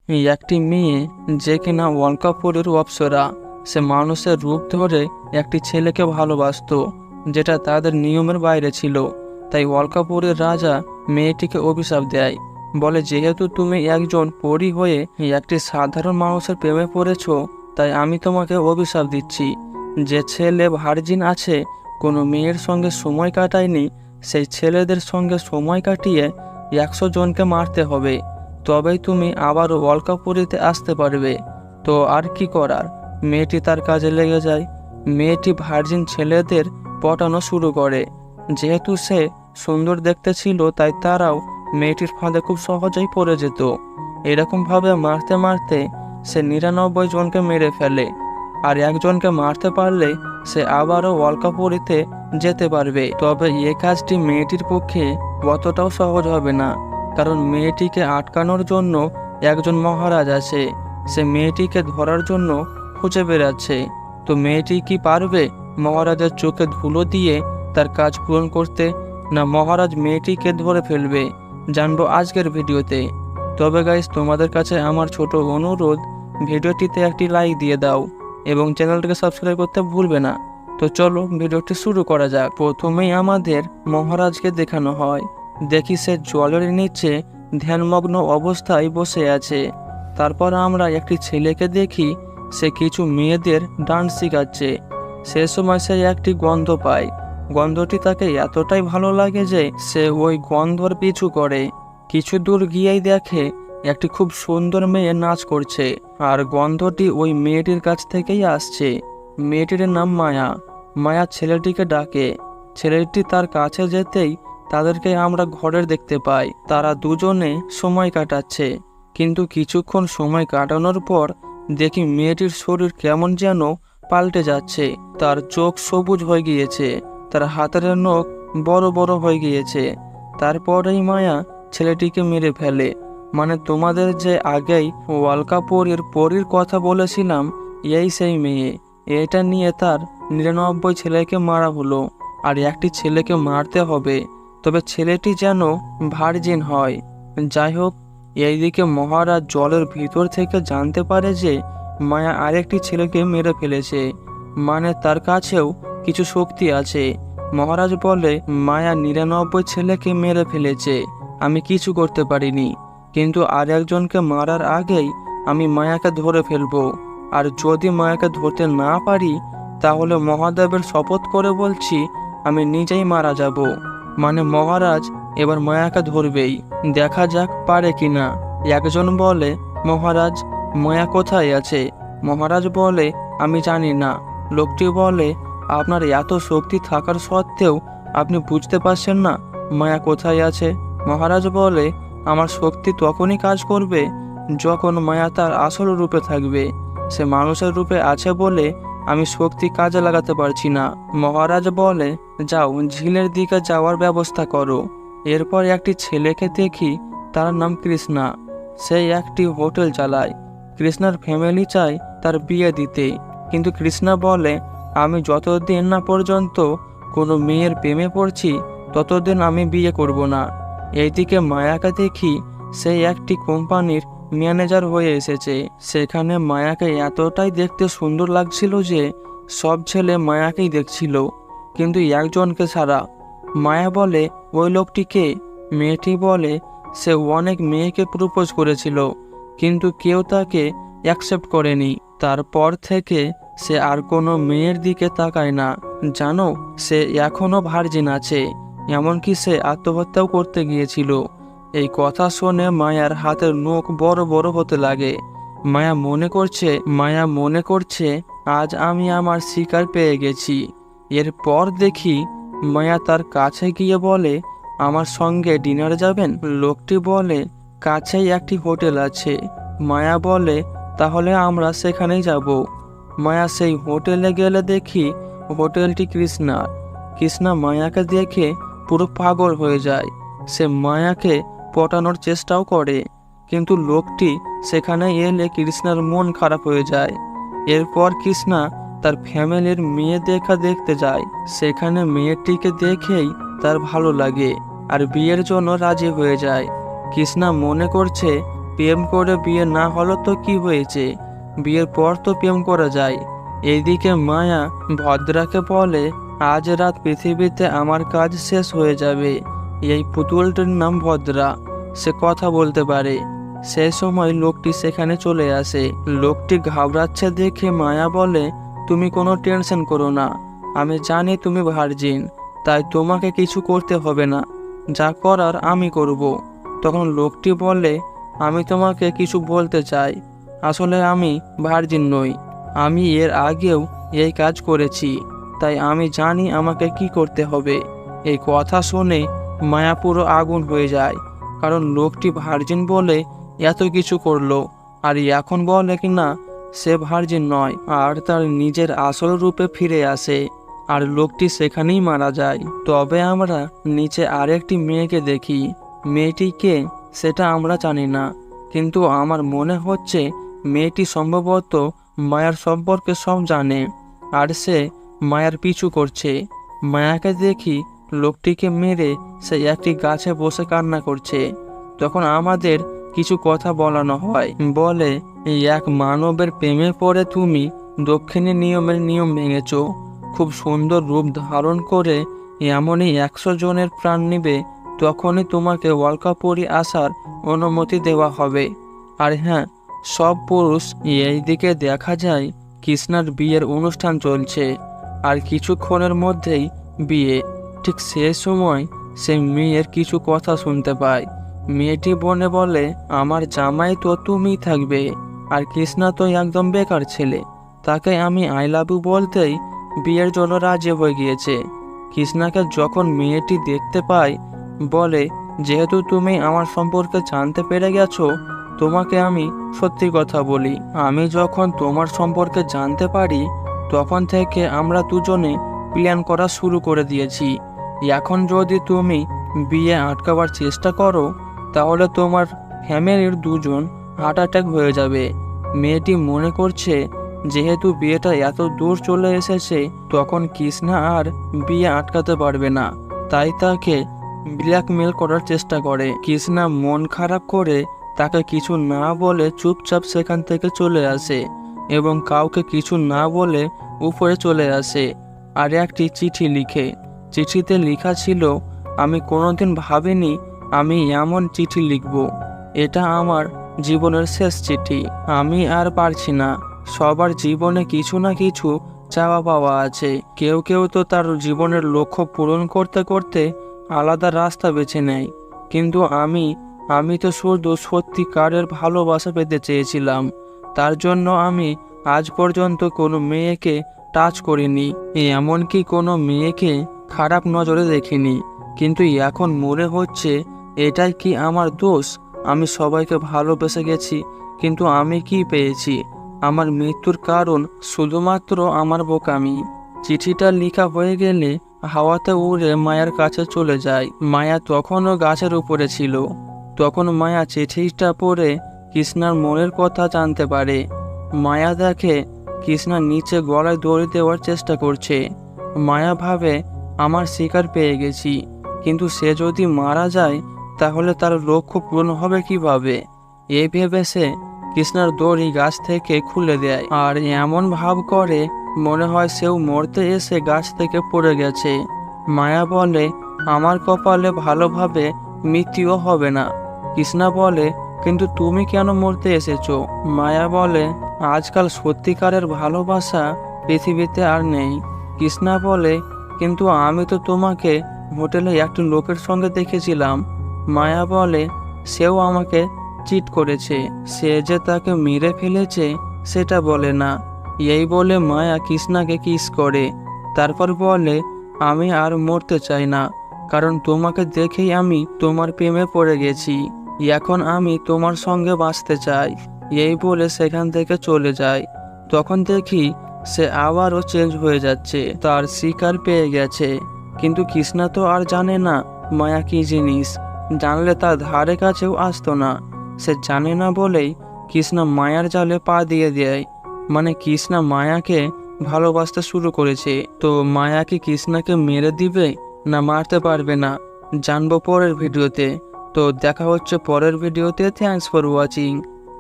একটি মেয়ে যে কিনা অলকাপুরের অপ্সরা, সে মানুষের রূপ ধরে একটি ছেলেকে ভালোবাসতো, যেটা তাদের নিয়মের বাইরে ছিল। তাই অলকাপুরের রাজা মেয়েটিকে অভিশাপ দেয়, বলে যেহেতু তুমি একজন পরী হয়ে একটি সাধারণ মানুষের প্রেমে পড়েছ, তাই আমি তোমাকে অভিশাপ দিচ্ছি। যে ছেলে ভার্জিন আছে, কোনো মেয়ের সঙ্গে সময় কাটায়নি, সেই ছেলেদের সঙ্গে সময় কাটিয়ে 100 জনকে মারতে হবে, তবেই তুমি আবারও অলকাপুরীতে আসতে পারবে। তো আর কি করার, মেয়েটি তার কাজে লেগে যায়। মেয়েটি ভার্জিন ছেলেদের পটানো শুরু করে। যেহেতু সে সুন্দর দেখতে ছিল, তাই তারাও মেয়েটির ফাঁদে খুব সহজেই পড়ে যেত। এরকমভাবে মারতে মারতে সে 99 জনকে মেরে ফেলে। আর একজনকে মারতে পারলে সে আবারও অলকাপুরীতে যেতে পারবে। তবে এ কাজটি মেয়েটির পক্ষে অতটাও সহজ হবে না, কারণ মেয়েটিকে আটকানোর জন্য একজন মহারাজ আছে। সে মেয়েটিকে ধরার জন্য খুঁজে বেড়াচ্ছে। তো মেয়েটি কি পারবে মহারাজের চোখে ধুলো দিয়ে তার কাজ পূরণ করতে, না মহারাজ মেয়েটিকে ধরে ফেলবে? জানবো আজকের ভিডিওতে। তবে গাইস, তোমাদের কাছে আমার ছোট অনুরোধ, ভিডিওটিতে একটি লাইক দিয়ে দাও এবং চ্যানেলটিকে সাবস্ক্রাইব করতে ভুলবে না। তো চলো ভিডিওটি শুরু করা যাক। প্রথমেই আমাদের মহারাজকে দেখানো হয়। দেখি সে জলের নিচে ধ্যানমগ্ন অবস্থায় বসে আছে। তারপর আমরা একটি ছেলেকে দেখি, সে কিছু মেয়েদের ডান্স শেখাচ্ছে। সে সময় সে একটি গন্ধ পায়। গন্ধটি তাকে এতটাই ভালো লাগে যে সে ওই গন্ধর পিছু করে। কিছু দূর গিয়েই দেখে একটি খুব সুন্দর মেয়ে নাচ করছে, আর গন্ধটি ওই মেয়েটির কাছ থেকেই আসছে। মেয়েটির নাম মায়া। মায়া ছেলেটিকে ডাকে। ছেলেটি তার কাছে যেতেই তাদেরকে আমরা ঘরের দেখতে পাই। তারা দুজনে সময় কাটাচ্ছে, কিন্তু কিছুক্ষণ সময় কাটানোর পর দেখি মেয়েটির শরীর কেমন যেন পাল্টে যাচ্ছে। তার চোখ সবুজ হয়ে গিয়েছে, তার হাতের নখ বড় বড় হয়ে গিয়েছে। তারপরেই মায়া ছেলেটিকে মেরে ফেলে। মানে তোমাদের যে আগেই অলকাপুরের পরীর কথা বলেছিলাম, এই সেই মেয়ে। এটা নিয়ে তার 99 ছেলেকে মারা হলো, আর একটি ছেলেকে মারতে হবে, তবে ছেলেটি যেন ভার্জিন হয়। যাই হোক, এইদিকে মহারাজ জলের ভিতর থেকে জানতে পারে যে মায়া আরেকটি ছেলেকে মেরে ফেলেছে, মানে তার কাছেও কিছু শক্তি আছে। মহারাজ বলে, মায়া 99 ছেলেকে মেরে ফেলেছে, আমি কিছু করতে পারিনি, কিন্তু আর একজনকে মারার আগেই আমি মায়াকে ধরে ফেলবো। আর যদি মায়াকে ধরতে না পারি, তাহলে মহাদেবের শপথ করে বলছি আমি নিজেই মারা যাব। মানে মহারাজ এবার মায়াকে ধরবেই, দেখা যাক পারে কিনা। একজন বলে, মহারাজ মায়া কোথায় আছে? মহারাজ বলে, আমি জানি না। লোকটি বলে, আপনার এত শক্তি থাকার সত্ত্বেও আপনি বুঝতে পারছেন না মায়া কোথায় আছে? মহারাজ বলে, আমার শক্তি তখনই কাজ করবে যখন মায়া তার আসল রূপে থাকবে। সে মানুষের রূপে আছে বলে আমি শক্তি কাজে লাগাতে পারছি না। মহারাজ বলে, যাও ঝিলের দিকে যাওয়ার ব্যবস্থা করো। এরপর একটি ছেলেকে দেখি, তার নাম কৃষ্ণা। সে একটি হোটেল চালায়। কৃষ্ণার ফ্যামিলি চায় তার বিয়ে দিতে, কিন্তু কৃষ্ণা বলে, আমি যতদিন না পর্যন্ত কোনো মেয়ের প্রেমে পড়ছি, ততদিন আমি বিয়ে করব না। এইদিকে মায়াকে দেখি, সে একটি কোম্পানির ম্যানেজার হয়ে এসেছে। সেখানে মায়াকে এতটাই দেখতে সুন্দর লাগছিল যে সব ছেলে মায়াকেই দেখছিল, কিন্তু একজনকে ছাড়া। মায়া বলে, ওই লোকটি কে? মেয়েটি বলে, সে অনেক মেয়েকে প্রপোজ করেছিল, কিন্তু কেউ তাকে অ্যাকসেপ্ট করেনি। তারপর থেকে সে আর কোনো মেয়ের দিকে তাকায় না। জানো, সে এখনো ভার্জিন আছে, এমনকি সে আত্মহত্যাও করতে গিয়েছিল। এই কথা শুনে মায়ার হাতের নখ বড় বড় হতে লাগে। মায়া মনে করছে আজ আমি আমার শিকার পেয়ে গেছি। এরপর দেখি মায়া তার কাছে গিয়ে বলে, আমার সঙ্গে ডিনারে যাবেন? লোকটি বলে, কাছেই একটি হোটেল আছে। মায়া বলে, তাহলে আমরা সেখানেই যাব। মায়া সেই হোটেলে গেলে দেখি হোটেলটি কৃষ্ণার। কৃষ্ণা মায়াকে দেখে পুরো পাগল হয়ে যায়। সে মায়াকে পটানোর চেষ্টাও করে, কিন্তু লোকটি সেখানে এলে কৃষ্ণার মন খারাপ হয়ে যায়। এরপর কৃষ্ণা তার ফ্যামিলির মেয়ে দেখতে যায়। সেখানে মেয়েটিকে দেখেই তার ভালো লাগে আর বিয়ের জন্য রাজি হয়ে যায়। কৃষ্ণা মনে করছে প্রেম করে বিয়ে না হলো তো কি হয়েছে, বিয়ের পর তো প্রেম করা যায়। এইদিকে মায়া ভদ্রাকে বলে, আজ রাত পৃথিবীতে আমার কাজ শেষ হয়ে যাবে। এই পুতুলটির নাম ভদ্রা, সে কথা বলতে পারে। সেই সময় লোকটি সেখানে চলে আসে। লোকটি ঘাবড়াচ্ছে দেখে মায়া বলে, তুমি কোনো টেনশন করো না, আমি জানি তুমি ভার্জিন, তাই তোমাকে কিছু করতে হবে না, যা করার আমি করব। তখন লোকটি বলে, আমি তোমাকে কিছু বলতে চাই, আসলে আমি ভার্জিন নই, আমি এর আগেও এই কাজ করেছি, তাই আমি জানি আমাকে কি করতে হবে। এই কথা শুনে মায়া পুরো আগুন হয়ে যায়, কারণ লোকটি ভার্জিন বলে এত কিছু করলো, আর এখন বলে কি না সে ভার্জিন নয়, আর তার নিজের আসল রূপে ফিরে আসে, আর লোকটি সেখানেই মারা যায়। তবে আমরা নিচে আরেকটি মেয়েকে দেখি। মেয়েটি কে সেটা আমরা জানি না, কিন্তু আমার মনে হচ্ছে মেয়েটি সম্ভবত মায়ার সম্পর্কে সব জানে, আর সে মায়ার পিছু করছে। মায়াকে দেখি লোকটিকে মেরে সে একটি গাছে বসে কান্না করছে। তখন আমাদের কিছু কথা বলানো হয়, বলে এই এক মানবের প্রেমে পড়ে তুমি দক্ষিণী নিয়মের নিয়ম ভেঙেছ, খুব সুন্দর রূপ ধারণ করে এমনই 100 জনের প্রাণ নিবে, তখনই তোমাকে ওয়ালকাপুরী আসার অনুমতি দেওয়া হবে। আর হ্যাঁ, সব পুরুষ এই দিকে দেখা যায় কৃষ্ণার বিয়ের অনুষ্ঠান চলছে, আর কিছুক্ষণের মধ্যেই বিয়ে। ঠিক সেই সময় সে মেয়ের কিছু কথা শুনতে পায়। মেয়েটি বনে বলে, আমার জামাই তো তুমিই থাকবে, আর কৃষ্ণা তো একদম বেকার ছেলে, তাকে আমি আই লাভ ইউ বলতেই বিয়ের জন্য রাজি হয়ে গিয়েছে। কৃষ্ণাকে যখন মেয়েটি দেখতে পায়, বলে, যেহেতু তুমি আমার সম্পর্কে জানতে পেরে গেছো, তোমাকে আমি সত্যি কথা বলি, আমি যখন তোমার সম্পর্কে জানতে পারি তখন থেকে আমরা দুজনে প্ল্যান করা শুরু করে দিয়েছি। এখন যদি তুমি বিয়ে আটকাবার চেষ্টা করো তাহলে তোমার ফ্যামিলির দুজন হার্ট অ্যাটাক হয়ে যাবে। মেয়েটি মনে করছে যেহেতু বিয়েটা এত দূর চলে এসেছে তখন কৃষ্ণা আর বিয়ে আটকাতে পারবে না, তাই তাকে ব্ল্যাকমেল করার চেষ্টা করে। কৃষ্ণা মন খারাপ করে তাকে কিছু না বলে চুপচাপ সেখান থেকে চলে আসে এবং কাউকে কিছু না বলে উপরে চলে আসে আর একটি চিঠি লিখে। চিঠিতে লেখা ছিল, আমি কোনোদিন ভাবিনি আমি এমন চিঠি লিখব, এটা আমার জীবনের শেষ চিঠি, আমি আর পারছি না। সবার জীবনে কিছু না কিছু চাওয়া পাওয়া আছে, কেউ কেউ তো তার জীবনের লক্ষ্য পূরণ করতে করতে আলাদা রাস্তা বেছে নেয়, কিন্তু আমি তো শুধু সত্যিকারের ভালোবাসা পেতে চেয়েছিলাম, তার জন্য আমি আজ পর্যন্ত কোনো মেয়েকে টাচ করিনি, এমনকি কোনো মেয়েকে খারাপ নজরে দেখিনি, কিন্তু এখন মনে হচ্ছে এটাই কি আমার দোষ? আমি সবাইকে ভালোবেসে গেছি, কিন্তু আমি কি পেয়েছি? আমার মৃত্যুর কারণ শুধুমাত্র আমার বোকামি। চিঠিটা লেখা হয়ে গেলে হাওয়াতে উড়ে মায়ার কাছে চলে যায়। মায়া তখনও গাছের উপরে ছিল। তখন মায়া চিঠিটা পড়ে কৃষ্ণার মনের কথা জানতে পারে। মায়া দেখে কৃষ্ণা নিচে গলায় দড়ি দেওয়ার চেষ্টা করছে। মায়া ভাবে, আমার শিকার পেয়ে গেছি, কিন্তু সে যদি মারা যায় তাহলে তার লক্ষ্য পূরণ হবে কিভাবে? এই ভেবে সে কৃষ্ণার দড়ি গাছ থেকে খুলে দেয় আর এমন ভাব করে মনে হয় সেও মরতে এসে গাছ থেকে পড়ে গেছে। মায়া বলে, আমার কপালে ভালোভাবে মৃত্যুও হবে না। কৃষ্ণা বলে, কিন্তু তুমি কেন মরতে এসেছো? মায়া বলে, আজকাল সত্যিকারের ভালোবাসা পৃথিবীতে আর নেই। কৃষ্ণা বলে, কিন্তু আমি তো তোমাকে হোটেলে একটি লোকের সঙ্গে দেখেছিলাম। মায়া বলে, সেও আমাকে চিট করেছে, সে যে তাকে মেরে ফেলেছে সেটা বলে না। এই বলে মায়া কৃষ্ণাকে কিস করে, তারপর বলে, আমি আর মরতে চাই না, কারণ তোমাকে দেখেই আমি তোমার প্রেমে পড়ে গেছি, এখন আমি তোমার সঙ্গে বাঁচতে চাই। এই বলে সেখান থেকে চলে যায়। তখন দেখি সে আবারও চেঞ্জ হয়ে যাচ্ছে, তার শিকার পেয়ে গেছে। কিন্তু কৃষ্ণা তো আর জানে না মায়া কি জিনিস, জানলে তার ধারে কাছেও আসতো না। সে জানে না বলেই কৃষ্ণা মায়ার জালে পা দিয়ে দেয়, মানে কৃষ্ণা মায়াকে ভালোবাসতে শুরু করেছে। তো মায়া কি কৃষ্ণাকে মেরে দিবে না মারতে পারবে না, জানবো পরের ভিডিওতে। তো দেখা হচ্ছে পরের ভিডিওতে। Thanks for watching.